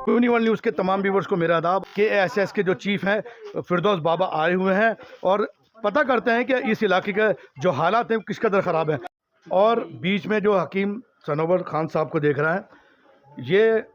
यूनिवर्ल news के तमाम viewers को मेरा आदाब। KSS के जो चीफ हैं फिरदौस बाबा आए हुए हैं और पता करते हैं कि इस इलाके के जो हालात हैं किस कदर ख़राब हैं। और बीच में जो हकीम सनोवर खान साहब को देख रहा है, ये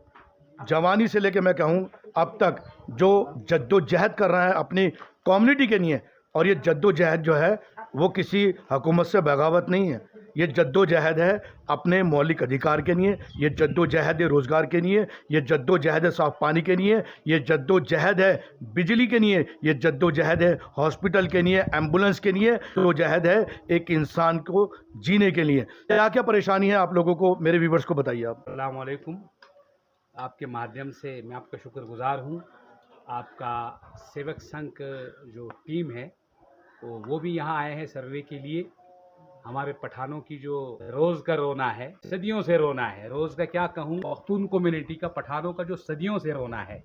जवानी से लेके मैं कहूँ अब तक जो जद्दोजहद कर रहा है अपनी कम्युनिटी के लिए, और ये जद्दोजहद जो है वो किसी हुकूमत से बगावत नहीं है, ये जद्दोजहद है अपने मौलिक अधिकार के लिए, ये जद्दोजहद है रोज़गार के लिए, ये जद्दोजहद है साफ़ पानी के लिए, ये जद्दोजहद है बिजली के लिए, ये जद्दोजहद है हॉस्पिटल के लिए, एम्बुलेंस के लिए, जद्दोजहद है एक इंसान को जीने के लिए। क्या क्या परेशानी है आप लोगों को, मेरे व्यूवर्स को बताइए आप। अस्सलाम वालेकुम। आपके माध्यम से मैं आपका शुक्रगुजार हूँ। आपका सेवक संघ जो टीम है वो भी यहाँ आए हैं सर्वे के लिए। हमारे पठानों की जो रोज़ का रोना है, सदियों से रोना है, रोज़ का क्या कहूँ, पख्तून कम्युनिटी का, पठानों का जो सदियों से रोना है,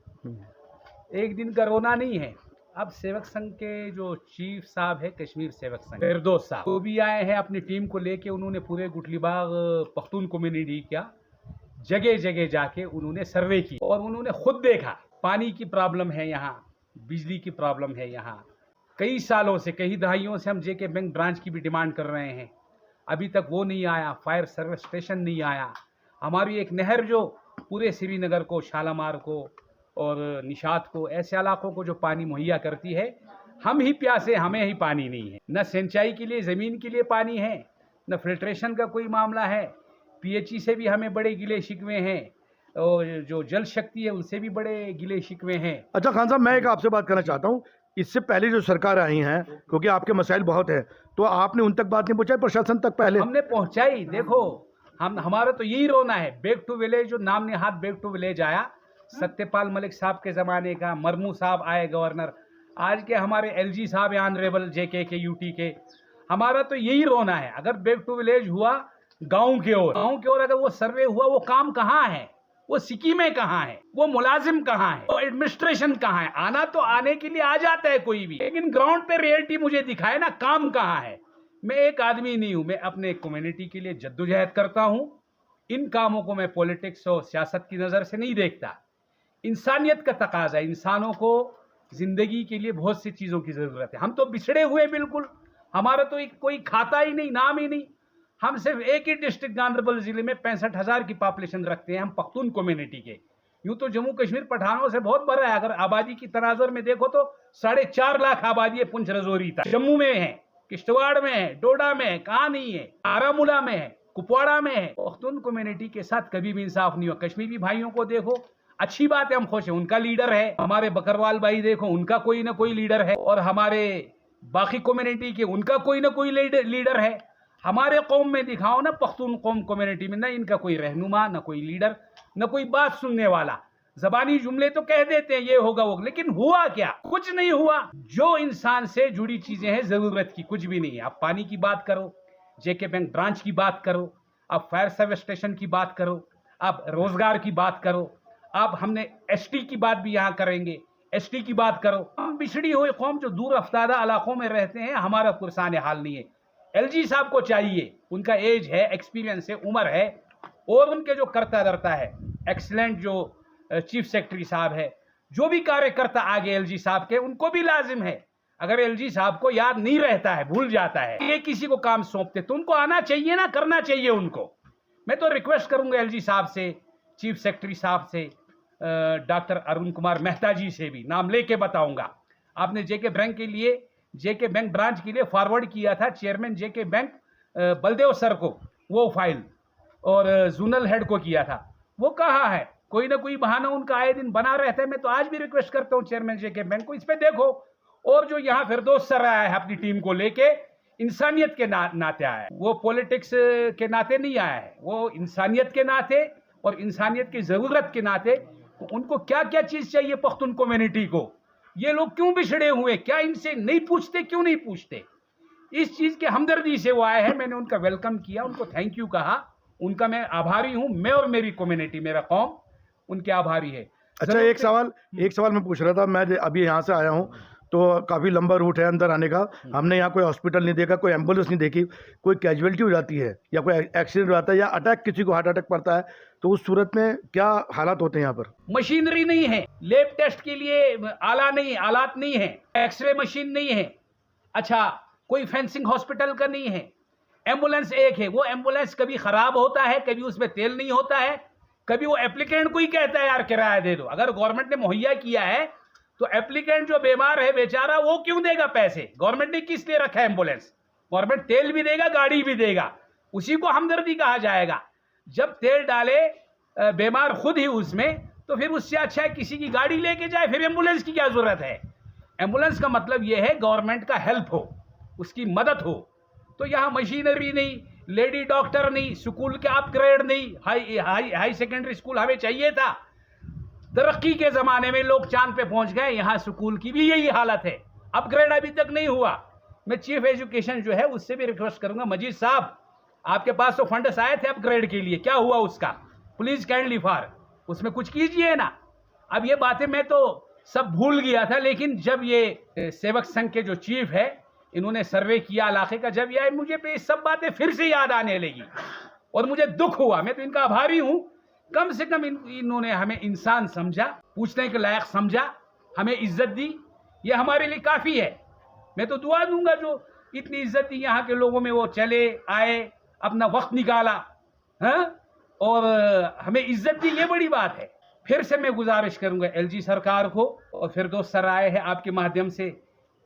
एक दिन का रोना नहीं है। अब सेवक संघ के जो चीफ साहब है कश्मीर सेवक संघ फिरदौस साहब, वो भी आए हैं अपनी टीम को लेके। उन्होंने पूरे गुटलीबाग पख्तून कम्युनिटी का जगह जगह जाके उन्होंने सर्वे की और उन्होंने खुद देखा पानी की प्रॉब्लम है यहाँ, बिजली की प्रॉब्लम है यहाँ। कई सालों से, कई दहाइयों से हम जेके बैंक ब्रांच की भी डिमांड कर रहे हैं, अभी तक वो नहीं आया। फायर सर्विस स्टेशन नहीं आया। हमारी एक नहर जो पूरे श्रीनगर को, शालामार को और निशात को, ऐसे इलाकों को जो पानी मुहैया करती है, हम ही प्यासे, हमें ही पानी नहीं है। न सिंचाई के लिए ज़मीन के लिए पानी है, न फिल्ट्रेशन का कोई मामला है। PHE से भी हमें बड़े गिले शिकवे हैं और जो जल शक्ति है उनसे भी बड़े गिले शिकवे हैं। अच्छा खान साहब, मैं एक आपसे बात करना चाहता हूँ, इससे पहले जो सरकार आई हैं, क्योंकि आपके मसाइल बहुत हैं, तो आपने उन तक बात नहीं पहुँचाई, प्रशासन तक पहले? हमने पहुँचाई। देखो, हमारा तो यही रोना है। बैक टू विलेज जो नाम नेहाद बैक टू विलेज आया, सत्यपाल मलिक साहब के ज़माने का, मरमू साहब आए गवर्नर, आज के हमारे LG साहब ऑनरेबल JK के UT के, हमारा तो यही रोना है। अगर बैक टू विलेज हुआ गाँव की ओर अगर वो सर्वे हुआ, वो काम कहाँ है, वो स्कीमें कहाँ है, वो मुलाजिम कहाँ है, वो एडमिनिस्ट्रेशन कहाँ है? आना तो आने के लिए आ जाता है कोई भी, लेकिन ग्राउंड पे रियलिटी मुझे दिखाए ना, काम कहाँ है। मैं एक आदमी नहीं हूँ, मैं अपने कम्युनिटी के लिए जद्दोजहद करता हूँ। इन कामों को मैं पॉलिटिक्स और सियासत की नज़र से नहीं देखता। इंसानियत का तकाजा है, इंसानों को जिंदगी के लिए बहुत सी चीज़ों की ज़रूरत है। हम तो बिछड़े हुए बिल्कुल, हमारा तो कोई खाता ही नहीं, नाम ही नहीं। हम सिर्फ एक ही डिस्ट्रिक्ट गांधरबल जिले में 65,000 की पॉपुलेशन रखते हैं, हम पख्तून कम्युनिटी के। यूँ तो जम्मू कश्मीर पठानों से बहुत बड़ा है। अगर आबादी की तनाजुर में देखो तो 4.5 लाख आबादी है पुंछ रजौरी तक। जम्मू में है, किश्तवाड़ में है, डोडा में है, कहाँ नहीं है, आरामूला में है, कुपवाड़ा में है। पख्तून कम्युनिटी के साथ कभी भी इंसाफ नहीं हुआ। कश्मीरी भाइयों को देखो, अच्छी बात है, हम खुश हैं, उनका लीडर है। हमारे बकरवाल भाई देखो, उनका कोई ना कोई लीडर है, और हमारे बाकी कम्युनिटी के उनका कोई ना कोई लीडर है। हमारे कौम में दिखाओ ना, पख्तून कौम कम्युनिटी में ना इनका कोई रहनुमा, ना कोई लीडर, ना कोई बात सुनने वाला। ज़बानी जुमले तो कह देते हैं ये होगा वो, लेकिन हुआ क्या? कुछ नहीं हुआ। जो इंसान से जुड़ी चीज़ें हैं ज़रूरत की, कुछ भी नहीं है। आप पानी की बात करो, JK बैंक ब्रांच की बात करो, आप फायर सर्विस स्टेशन की बात करो, आप रोज़गार की बात करो, आप हमने ST की बात भी यहाँ करेंगे, ST की बात करो। हम बिछड़ी हुई कौम जो दूर अफ्तादा इलाकों में रहते हैं, हमारा पुरसान हाल नहीं है। LG साहब को चाहिए, उनका एज है, एक्सपीरियंस है, उम्र है, और उनके जो करता धरता है, एक्सीलेंट जो चीफ सेक्रेटरी साहब है, जो भी कार्यकर्ता आगे LG साहब के, उनको भी लाजिम है। अगर LG साहब को याद नहीं रहता है, भूल जाता है, ये किसी को काम सौंपते, तो उनको आना चाहिए ना, करना चाहिए उनको। मैं तो रिक्वेस्ट करूंगा LG साहब से, चीफ सेक्रेटरी साहब से, डॉक्टर अरुण कुमार मेहता जी से भी नाम लेके बताऊंगा। आपने JK बैंक के लिए, JK बैंक ब्रांच के लिए फॉरवर्ड किया था chairman JK bank Baldev sir को वो फाइल, और जोनल हेड को किया था। वो कहाँ है? कोई ना कोई बहाना उनका आए दिन बना रहता है। मैं तो आज भी रिक्वेस्ट करता हूँ चेयरमैन JK बैंक को, इस पे देखो। और जो यहाँ फिरदौस सर आया है अपनी टीम को लेके, इंसानियत के नाते आया है, वो पॉलिटिक्स के नाते नहीं आया है, वो इंसानियत के नाते और इंसानियत की ज़रूरत के नाते। उनको क्या क्या चीज़ चाहिए पख्तून कम्युनिटी को, ये लोग क्यों बिछड़े हुए, क्या इनसे नहीं पूछते, क्यों नहीं पूछते? इस चीज़ के हमदर्दी से वो आए हैं। मैंने उनका वेलकम किया, उनको थैंक यू कहा, उनका मैं आभारी हूँ। मैं और मेरी कम्युनिटी, मेरा कौम उनके आभारी है। अच्छा, एक सवाल मैं पूछ रहा था। मैं अभी यहाँ से आया हूँ तो काफ़ी लंबा रूट है अंदर आने का। हमने यहाँ कोई हॉस्पिटल नहीं देखा, कोई एम्बुलेंस नहीं देखी। कोई कैजुअलिटी हो जाती है या कोई एक्सीडेंट हो जाता है या अटैक, किसी को हार्ट अटैक पड़ता है, तो उस सूरत में क्या हालात होते हैं यहाँ पर? मशीनरी नहीं है, लैब टेस्ट के लिए आलात नहीं है, एक्सरे मशीन नहीं है, अच्छा कोई फेंसिंग हॉस्पिटल का नहीं है, एम्बुलेंस एक है, वो एम्बुलेंस कभी खराब होता है, कभी उसमें तेल नहीं होता है, कभी वो एप्लीकेंट को ही कहता है यार किराया दे दो। अगर गवर्नमेंट ने मुहैया किया है तो एप्लीकेंट जो बीमार है बेचारा वो क्यों देगा पैसे? गवर्नमेंट ने किस लिए रखा है एम्बुलेंस? गवर्नमेंट तेल भी देगा, गाड़ी भी देगा, उसी को हमदर्दी कहा जाएगा। जब तेल डाले बीमार खुद ही उसमें, तो फिर उससे अच्छा है किसी की गाड़ी लेके जाए, फिर एम्बुलेंस की क्या जरूरत है? एम्बुलेंस का मतलब यह है गवर्नमेंट का हेल्प हो, उसकी मदद हो। तो यहाँ मशीनरी नहीं, लेडी डॉक्टर नहीं, स्कूल के अपग्रेड नहीं, हाई सेकेंडरी स्कूल हमें चाहिए था। तरक्की के ज़माने में लोग चांद पे पहुंच गए, यहाँ स्कूल की भी यही हालत है, अपग्रेड अभी तक नहीं हुआ। मैं चीफ एजुकेशन जो है उससे भी रिक्वेस्ट करूंगा, मजीद साहब आपके पास तो फंड्स आए थे अपग्रेड के लिए, क्या हुआ उसका? प्लीज काइंडली फॉर उसमें कुछ कीजिए ना। अब ये बातें मैं तो सब भूल गया था, लेकिन जब ये सेवक संघ के जो चीफ है इन्होंने सर्वे किया इलाके का, जब ये मुझे पे सब बातें फिर से याद आने लगी और मुझे दुख हुआ। मैं तो इनका आभारी हूं, कम से कम इन्होंने हमें इंसान समझा, पूछने के लायक समझा, हमें इज्जत दी, ये हमारे लिए काफ़ी है। मैं तो दुआ दूंगा जो इतनी इज्जत दी यहाँ के लोगों में, वो चले आए, अपना वक्त निकाला, हाँ, और हमें इज्जत दी, ये बड़ी बात है। फिर से मैं गुजारिश करूंगा एलजी सरकार को, और फिरदौस सर आए हैं आपके माध्यम से,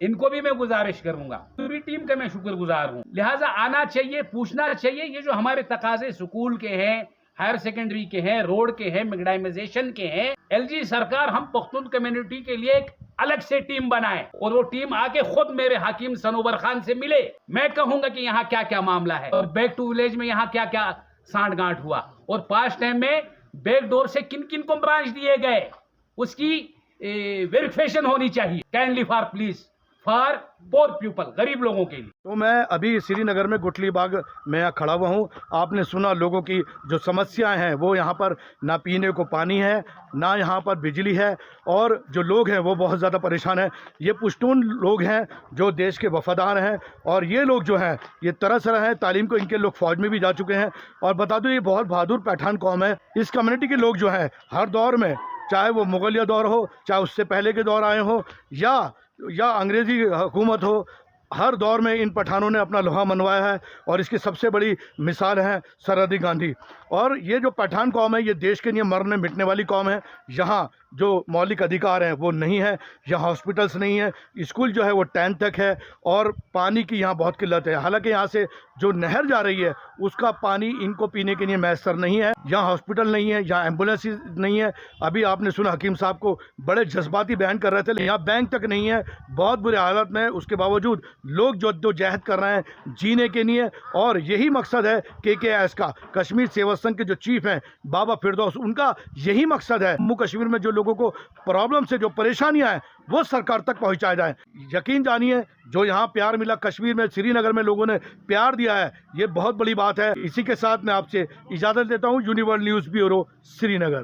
इनको भी मैं गुजारिश करूंगा, पूरी टीम का मैं शुक्रगुजार हूं। लिहाजा आना चाहिए, पूछना चाहिए, ये जो हमारे तकाजे स्कूल के हैं, हायर सेकेंडरी के हैं, रोड के हैं, मिगडाइमेजेशन के हैं, एलजी सरकार हम पख्तून कम्युनिटी के लिए एक अलग से टीम बनाए और वो टीम आके खुद मेरे हकीम सनोवर खान से मिले। मैं कहूंगा कि यहाँ क्या क्या मामला है और बैक टू विलेज में यहाँ क्या क्या सांठ गांठ हुआ, और पास्ट टाइम में बैक डोर से किन किन को ब्रांच दिए गए, उसकी वेरिफिकेशन होनी चाहिए। Kindly for please for poor people, गरीब लोगों के लिए। तो मैं अभी श्रीनगर में गुटली बाग में यहाँ खड़ा हुआ हूँ। आपने सुना लोगों की जो समस्याएं हैं, वो यहाँ पर ना पीने को पानी है, ना यहाँ पर बिजली है, और जो लोग हैं वो बहुत ज़्यादा परेशान हैं। ये पुश्तून लोग हैं जो देश के वफादार हैं, और ये लोग जो हैं ये तरस रहे हैं तालीम को, इनके लोग फ़ौज में भी जा चुके हैं। और बता दूँ ये बहुत बहादुर पठान कौम है। इस कम्युनिटी के लोग जो हैं हर दौर में, चाहे वो मुगलिया दौर हो, चाहे उससे पहले के दौर आए हो, या अंग्रेज़ी हुकूमत हो, हर दौर में इन पठानों ने अपना लोहा मनवाया है। और इसकी सबसे बड़ी मिसाल है सरहदी गांधी। और ये जो पठान कौम है ये देश के लिए मरने मिटने वाली कौम है। यहाँ जो मौलिक अधिकार हैं वो नहीं है, यहाँ हॉस्पिटल्स नहीं है, स्कूल जो है वो 10th तक है, और पानी की यहाँ बहुत किल्लत है। हालांकि यहाँ से जो नहर जा रही है उसका पानी इनको पीने के लिए मैसर नहीं है। यहाँ हॉस्पिटल नहीं है, यहाँ एम्बुलेंस नहीं है। अभी आपने सुना हकीम साहब को बड़े जज्बाती बयान कर रहे थे, यहाँ बैंक तक नहीं है, बहुत बुरे हालत में। उसके बावजूद लोग जद्दोजहद कर रहे हैं जीने के लिए, और यही मकसद है KKS का। कश्मीर सेवा संघ के जो चीफ हैं बाबा फिरदौस, उनका यही मकसद है जम्मू कश्मीर में जो लोगों को प्रॉब्लम से, जो परेशानियां हैं, वो सरकार तक पहुंचाया जाए। यकीन जानिए जो यहाँ प्यार मिला कश्मीर में, श्रीनगर में लोगों ने प्यार दिया है, ये बहुत बड़ी बात है। इसी के साथ मैं आपसे इजाज़त लेता हूँ। Universal news bureau, Srinagar.